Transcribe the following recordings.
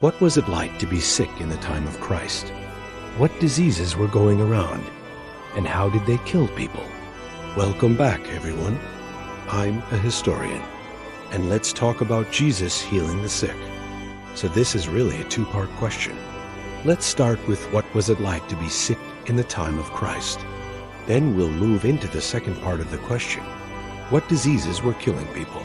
What was it like to be sick in the time of Christ? What diseases were going around? And how did they kill people? Welcome back, everyone. I'm a historian, and let's talk about Jesus healing the sick. So this is really a two-part question. Let's start with what was it like to be sick in the time of Christ. Then we'll move into the second part of the question. What diseases were killing people?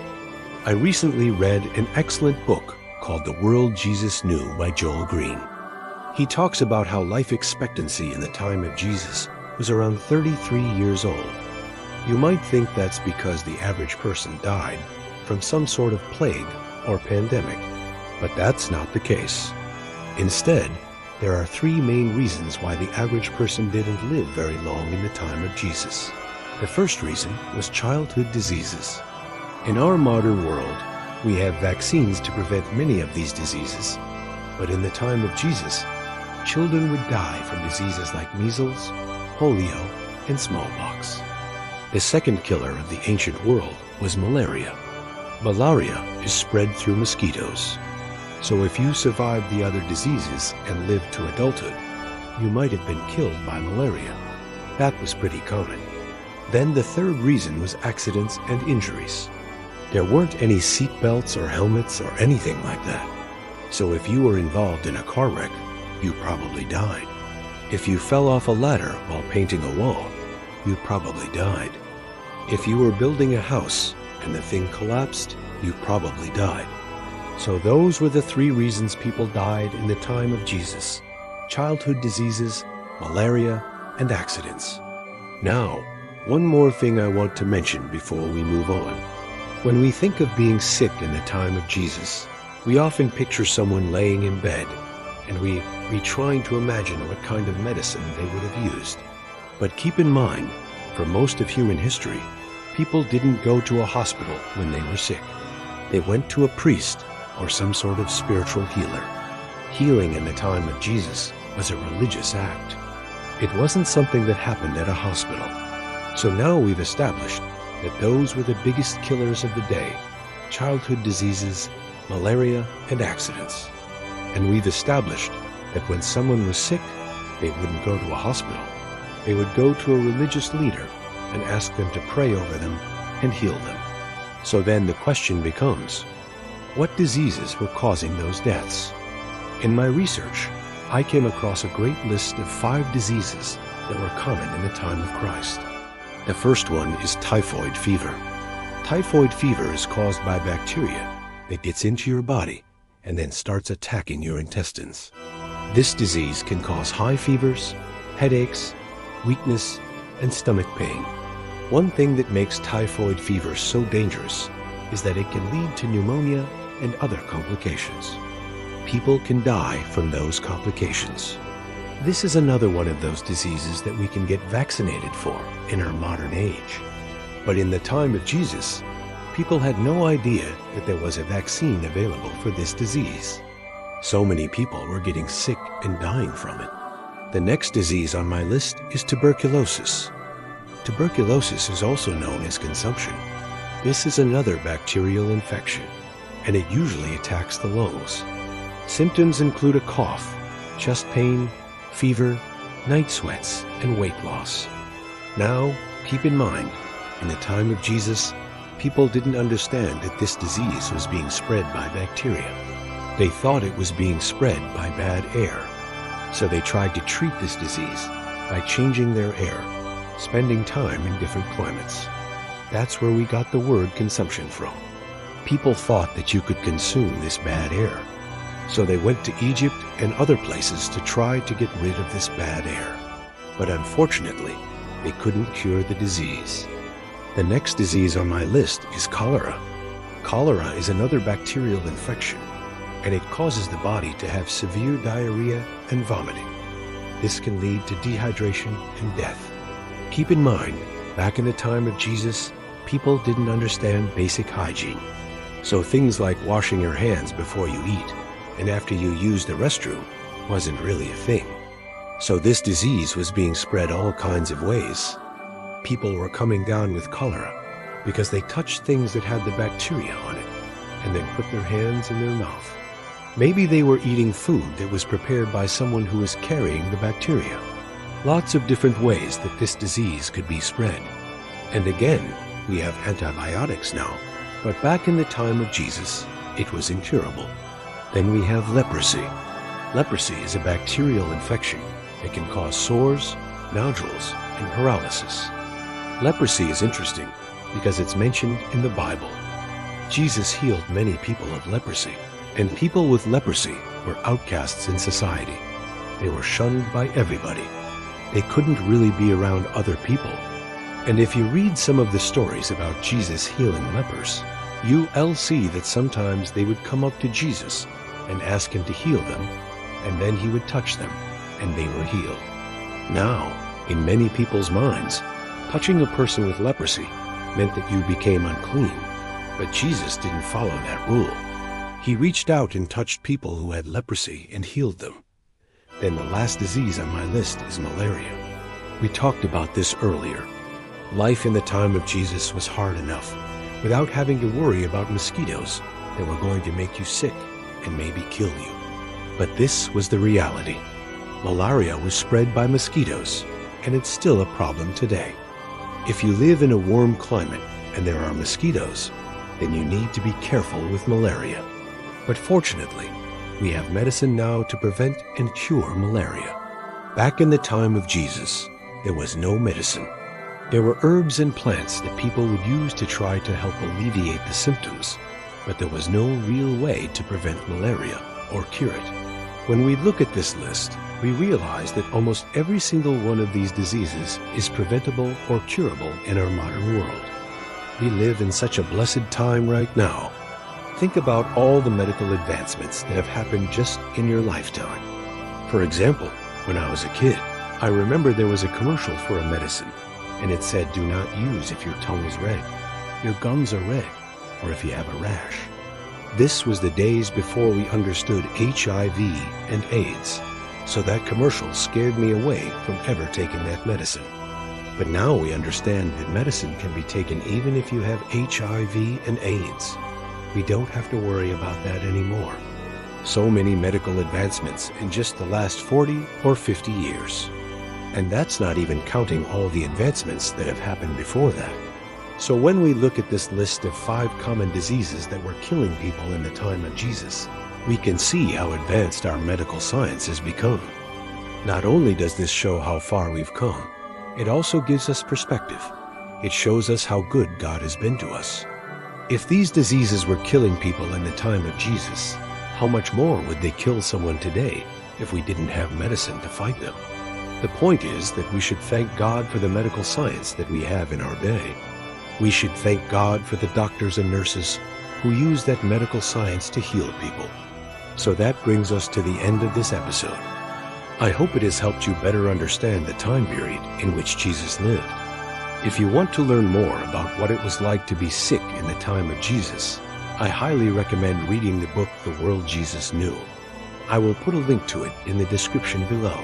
I recently read an excellent book called The World Jesus Knew by Joel Green. He talks about how life expectancy in the time of Jesus was around 33 years old. You might think that's because the average person died from some sort of plague or pandemic, but that's not the case. Instead, there are three main reasons why the average person didn't live very long in the time of Jesus. The first reason was childhood diseases. In our modern world, we have vaccines to prevent many of these diseases, but in the time of Jesus, children would die from diseases like measles, polio, and smallpox. The second killer of the ancient world was malaria. Malaria is spread through mosquitoes. So if you survived the other diseases and lived to adulthood, you might have been killed by malaria. That was pretty common. Then the third reason was accidents and injuries. There weren't any seat belts or helmets or anything like that. So if you were involved in a car wreck, you probably died. If you fell off a ladder while painting a wall, you probably died. If you were building a house and the thing collapsed, you probably died. So those were the three reasons people died in the time of Jesus: childhood diseases, malaria, and accidents. Now, one more thing I want to mention before we move on. When we think of being sick in the time of Jesus, we often picture someone laying in bed, and we trying to imagine what kind of medicine they would have used. But keep in mind, for most of human history, people didn't go to a hospital when they were sick. They went to a priest or some sort of spiritual healer. Healing in the time of Jesus was a religious act. It wasn't something that happened at a hospital. So now we've established that those were the biggest killers of the day: childhood diseases, malaria, and accidents. And we've established that when someone was sick, they wouldn't go to a hospital. They would go to a religious leader and ask them to pray over them and heal them. So then the question becomes, what diseases were causing those deaths? In my research, I came across a great list of 5 diseases that were common in the time of Christ. The first one is typhoid fever. Typhoid fever is caused by bacteria that gets into your body and then starts attacking your intestines. This disease can cause high fevers, headaches, weakness, and stomach pain. One thing that makes typhoid fever so dangerous is that it can lead to pneumonia and other complications. People can die from those complications. This is another one of those diseases that we can get vaccinated for in our modern age. But in the time of Jesus, people had no idea that there was a vaccine available for this disease. So many people were getting sick and dying from it. The next disease on my list is tuberculosis. Tuberculosis is also known as consumption. This is another bacterial infection, and it usually attacks the lungs. Symptoms include a cough, chest pain, fever, night sweats, and weight loss. Now, keep in mind, in the time of Jesus, people didn't understand that this disease was being spread by bacteria. They thought it was being spread by bad air. So they tried to treat this disease by changing their air, spending time in different climates. That's where we got the word consumption from. People thought that you could consume this bad air. So they went to Egypt and other places to try to get rid of this bad air. But unfortunately, they couldn't cure the disease. The next disease on my list is cholera. Cholera is another bacterial infection, and it causes the body to have severe diarrhea and vomiting. This can lead to dehydration and death. Keep in mind, back in the time of Jesus, people didn't understand basic hygiene. So things like washing your hands before you eat and after you use the restroom wasn't really a thing. So this disease was being spread all kinds of ways. People were coming down with cholera because they touched things that had the bacteria on it and then put their hands in their mouth. Maybe they were eating food that was prepared by someone who was carrying the bacteria. Lots of different ways that this disease could be spread. And again, we have antibiotics now, but back in the time of Jesus, it was incurable. Then we have leprosy. Leprosy is a bacterial infection that can cause sores, nodules, and paralysis. Leprosy is interesting because it's mentioned in the Bible. Jesus healed many people of leprosy, and people with leprosy were outcasts in society. They were shunned by everybody. They couldn't really be around other people. And if you read some of the stories about Jesus healing lepers, you'll see that sometimes they would come up to Jesus and ask him to heal them, and then he would touch them, and they were healed. Now, in many people's minds, touching a person with leprosy meant that you became unclean, but Jesus didn't follow that rule. He reached out and touched people who had leprosy and healed them. Then the last disease on my list is malaria. We talked about this earlier. Life in the time of Jesus was hard enough, without having to worry about mosquitoes that were going to make you sick and maybe kill you. But this was the reality. Malaria was spread by mosquitoes, and it's still a problem today. If you live in a warm climate and there are mosquitoes, then you need to be careful with malaria. But fortunately, we have medicine now to prevent and cure malaria. Back in the time of Jesus, there was no medicine. There were herbs and plants that people would use to try to help alleviate the symptoms, but there was no real way to prevent malaria or cure it. When we look at this list, we realize that almost every single one of these diseases is preventable or curable in our modern world. We live in such a blessed time right now. Think about all the medical advancements that have happened just in your lifetime. For example, when I was a kid, I remember there was a commercial for a medicine, and it said, "Do not use if your tongue is red, your gums are red, or if you have a rash." This was the days before we understood HIV and AIDS, so that commercial scared me away from ever taking that medicine. But now we understand that medicine can be taken even if you have HIV and AIDS. We don't have to worry about that anymore. So many medical advancements in just the last 40 or 50 years. And that's not even counting all the advancements that have happened before that. So when we look at this list of 5 common diseases that were killing people in the time of Jesus, we can see how advanced our medical science has become. Not only does this show how far we've come, it also gives us perspective. It shows us how good God has been to us. If these diseases were killing people in the time of Jesus, how much more would they kill someone today if we didn't have medicine to fight them? The point is that we should thank God for the medical science that we have in our day. We should thank God for the doctors and nurses who use that medical science to heal people. So that brings us to the end of this episode. I hope it has helped you better understand the time period in which Jesus lived. If you want to learn more about what it was like to be sick in the time of Jesus, I highly recommend reading the book The World Jesus Knew. I will put a link to it in the description below.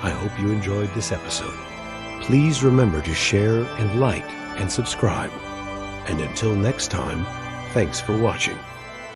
I hope you enjoyed this episode. Please remember to share and like and subscribe. And until next time, thanks for watching.